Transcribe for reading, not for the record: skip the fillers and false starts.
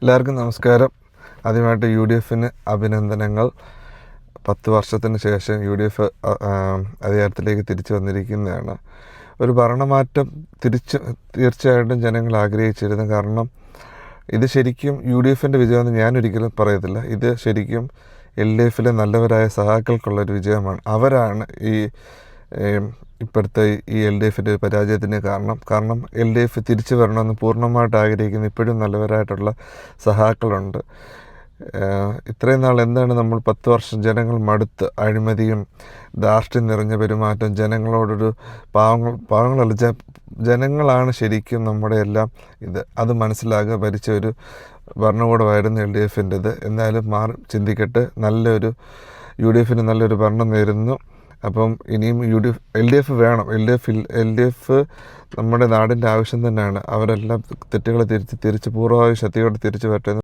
എല്ലാവർക്കും നമസ്കാരം. ആദ്യമായിട്ട് UDFന് അഭിനന്ദനങ്ങൾ. 10 വർഷത്തിന് ശേഷം UDF അധികാരത്തിലേക്ക് തിരിച്ചു വന്നിരിക്കുന്നതാണ്. ഒരു ഭരണമാറ്റം തീർച്ചയായിട്ടും ജനങ്ങൾ ആഗ്രഹിച്ചിരുന്നു. കാരണം ഇത് ശരിക്കും UDFൻ്റെ വിജയമെന്ന് ഞാനൊരിക്കലും പറയത്തില്ല. ഇത് ശരിക്കും LDFിലെ നല്ലവരായ സഹാക്കൾക്കുള്ളൊരു വിജയമാണ്. അവരാണ് ഇപ്പോഴത്തെ ഈ LDFിൻ്റെ പരാജയത്തിന് കാരണം LDF തിരിച്ചു വരണമെന്ന് പൂർണ്ണമായിട്ട് ആഗ്രഹിക്കുന്ന ഇപ്പോഴും നല്ലവരായിട്ടുള്ള സഹാക്കളുണ്ട്. ഇത്രയും നാൾ എന്താണ് നമ്മൾ 10 വർഷം ജനങ്ങൾ മടുത്ത് അഴിമതിയും ധാർഷ്ട്യം നിറഞ്ഞ പെരുമാറ്റം, ജനങ്ങളോടൊരു പാവങ്ങളല്ല ജനങ്ങളാണ് ശരിക്കും നമ്മുടെ എല്ലാം അത് മനസ്സിലാക്കുക ഭരിച്ച ഒരു ഭരണകൂടമായിരുന്നു LDFൻ്റെത്. എന്നാലും ചിന്തിക്കട്ടെ, നല്ലൊരു UDFന് നല്ലൊരു ഭരണം നേരുന്നു. അപ്പം ഇനിയും LDF വേണം. LDF നമ്മുടെ നാടിൻ്റെ ആവശ്യം തന്നെയാണ്. അവരെല്ലാം തെറ്റുകളെ തിരിച്ച് പൂർവ്വമായ ശക്തിയോടെ തിരിച്ചു വരട്ടെ.